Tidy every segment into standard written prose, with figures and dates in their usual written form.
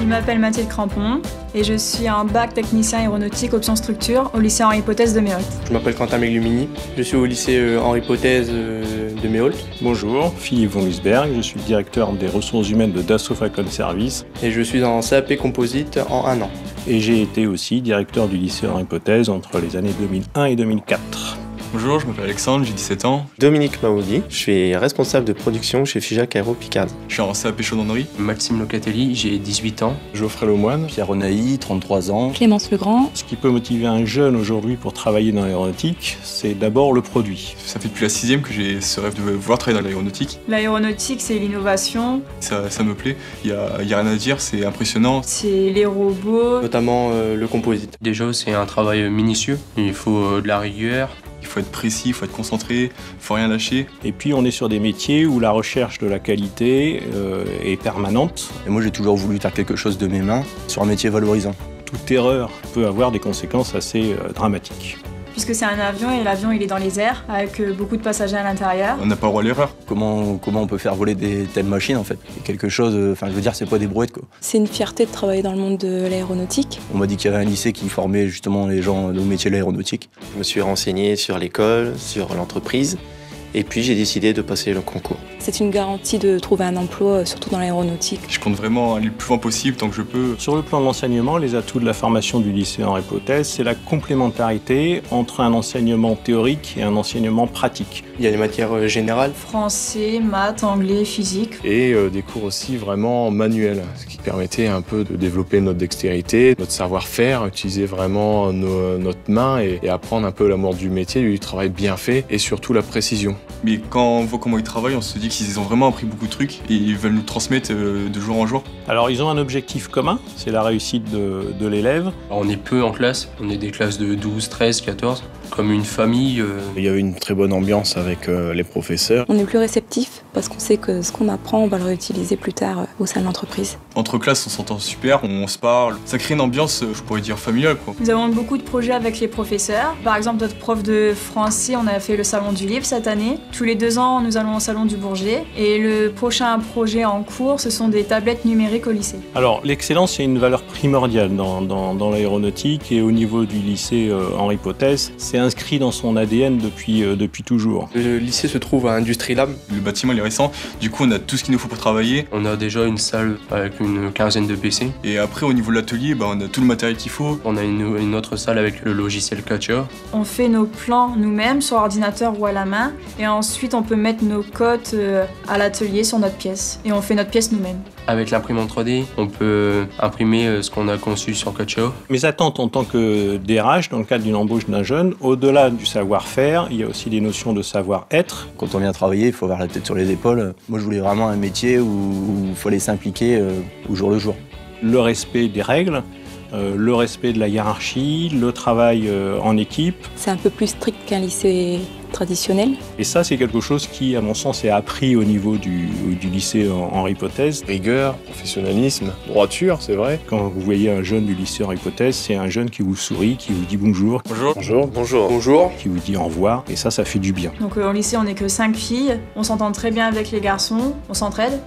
m'appelle Mathilde Crampon et je suis un bac technicien aéronautique option structure au lycée Henri Potez de Méholt. Je m'appelle Quentin Meglumini, je suis au lycée Henri Potez de Méholt. Bonjour, Philippe von Lisberg, je suis directeur des ressources humaines de Dassault Falcon Service. Et je suis en CAP Composite en 1 an. Et j'ai été aussi directeur du lycée Henri Potez entre les années 2001 et 2004. Bonjour, je m'appelle Alexandre, j'ai 17 ans. Dominique Maoudi, je suis responsable de production chez Figeac Aéro Picardie. Je suis en CAP chaudronnerie. Maxime Locatelli, j'ai 18 ans. Geoffrey Lemoine. Pierre Onaï, 33 ans. Clémence Legrand. Ce qui peut motiver un jeune aujourd'hui pour travailler dans l'aéronautique, c'est d'abord le produit. Ça fait depuis la 6e que j'ai ce rêve de vouloir travailler dans l'aéronautique. L'aéronautique, c'est l'innovation. Ça me plaît, il y a rien à dire, c'est impressionnant. C'est les robots. Notamment le composite. Déjà, c'est un travail minutieux, il faut de la rigueur. Il faut être précis, il faut être concentré, il faut rien lâcher. Et puis on est sur des métiers où la recherche de la qualité est permanente. Et moi j'ai toujours voulu faire quelque chose de mes mains sur un métier valorisant. Toute erreur peut avoir des conséquences assez dramatiques. Puisque c'est un avion et l'avion il est dans les airs avec beaucoup de passagers à l'intérieur. On n'a pas le droit à l'erreur. Comment on peut faire voler des telles machines en fait? C'est quelque chose, je veux dire, c'est pas des brouettes quoi. C'est une fierté de travailler dans le monde de l'aéronautique. On m'a dit qu'il y avait un lycée qui formait justement les gens au métier de l'aéronautique. Je me suis renseigné sur l'école, sur l'entreprise, et puis j'ai décidé de passer le concours. C'est une garantie de trouver un emploi, surtout dans l'aéronautique. Je compte vraiment aller le plus loin possible tant que je peux. Sur le plan de l'enseignement, les atouts de la formation du lycée Henri Potez, c'est la complémentarité entre un enseignement théorique et un enseignement pratique. Il y a des matières générales. Français, maths, anglais, physique. Et des cours aussi vraiment manuels, ce qui permettait un peu de développer notre dextérité, notre savoir-faire, utiliser vraiment notre main et apprendre un peu l'amour du métier, du travail bien fait et surtout la précision. Mais quand on voit comment ils travaillent, on se dit qu'ils ont vraiment appris beaucoup de trucs et ils veulent nous transmettre de jour en jour. Alors ils ont un objectif commun, c'est la réussite de l'élève. On est peu en classe, on est des classes de 12, 13, 14, comme une famille. Il y avait une très bonne ambiance avec les professeurs. On est plus réceptif parce qu'on sait que ce qu'on apprend, on va le réutiliser plus tard au sein de l'entreprise. Entre classes, on s'entend super, on se parle. Ça crée une ambiance, je pourrais dire, familiale quoi. Nous avons beaucoup de projets avec les professeurs. Par exemple, notre prof de français, on a fait le salon du livre cette année. Tous les 2 ans, nous allons au salon du Bourget. Et le prochain projet en cours, ce sont des tablettes numériques au lycée. Alors l'excellence, c'est une valeur primordiale dans l'aéronautique et au niveau du lycée Henri Potez, c'est inscrit dans son ADN depuis toujours. Le lycée se trouve à Industrie Lab. Le bâtiment il est récent, du coup on a tout ce qu'il nous faut pour travailler. On a déjà une salle avec une quinzaine de PC. Et après au niveau de l'atelier, on a tout le matériel qu'il faut. On a une autre salle avec le logiciel Katia. On fait nos plans nous-mêmes sur ordinateur ou à la main. Et ensuite on peut mettre nos cotes à l'atelier sur notre pièce. Et on fait notre pièce nous-mêmes. Avec l'imprimante 3D, on peut imprimer ce qu'on a conçu sur Katia. Mes attentes en tant que DRH, dans le cadre d'une embauche d'un jeune, au-delà du savoir-faire, il y a aussi des notions de savoir-être. Quand on vient travailler, il faut avoir la tête sur les épaules. Moi je voulais vraiment un métier où il fallait s'impliquer au jour le jour. Le respect des règles, le respect de la hiérarchie, le travail en équipe. C'est un peu plus strict qu'un lycée traditionnel. Et ça, c'est quelque chose qui, à mon sens, est appris au niveau du lycée Henri Potez. Rigueur, professionnalisme, droiture, c'est vrai. Quand vous voyez un jeune du lycée Henri Potez, c'est un jeune qui vous sourit, qui vous dit bonjour. Bonjour. Bonjour. Bonjour. Bonjour. Qui vous dit au revoir. Et ça fait du bien. Donc au lycée, on n'est que 5 filles. On s'entend très bien avec les garçons. On s'entraide.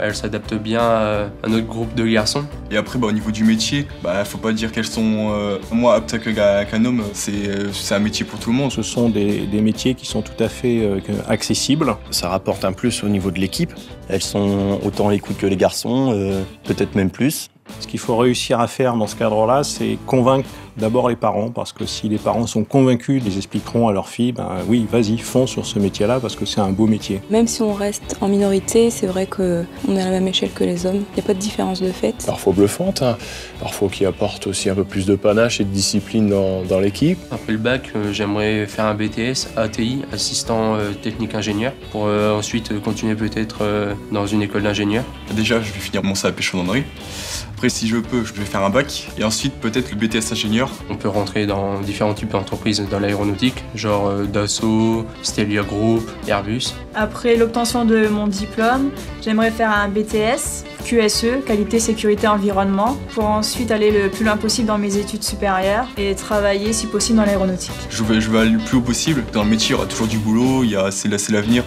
Elles s'adaptent bien à notre groupe de garçons. Et après au niveau du métier, faut pas dire qu'elles sont moins aptes qu'un homme. C'est un métier pour tout le monde. Ce sont des métiers qui sont tout à fait accessibles. Ça rapporte un plus au niveau de l'équipe. Elles sont autant à l'écoute que les garçons, peut-être même plus. Ce qu'il faut réussir à faire dans ce cadre-là, c'est convaincre d'abord les parents, parce que si les parents sont convaincus, ils expliqueront à leurs filles, oui, vas-y, fonce sur ce métier-là, parce que c'est un beau métier. Même si on reste en minorité, c'est vrai qu'on est à la même échelle que les hommes. Il n'y a pas de différence de fait. Parfois bluffante, parfois qui apporte aussi un peu plus de panache et de discipline dans l'équipe. Après le bac, j'aimerais faire un BTS ATI, assistant technique ingénieur, pour ensuite continuer peut-être dans une école d'ingénieur. Déjà, je vais finir mon CAP chaudronnerie. Après, si je peux, je vais faire un bac et ensuite peut-être le BTS ingénieur. On peut rentrer dans différents types d'entreprises dans l'aéronautique, genre Dassault, Stelia Group, Airbus. Après l'obtention de mon diplôme, j'aimerais faire un BTS, QSE, qualité, sécurité, environnement, pour ensuite aller le plus loin possible dans mes études supérieures et travailler si possible dans l'aéronautique. Je vais aller le plus haut possible. Dans le métier, il y aura toujours du boulot, c'est l'avenir.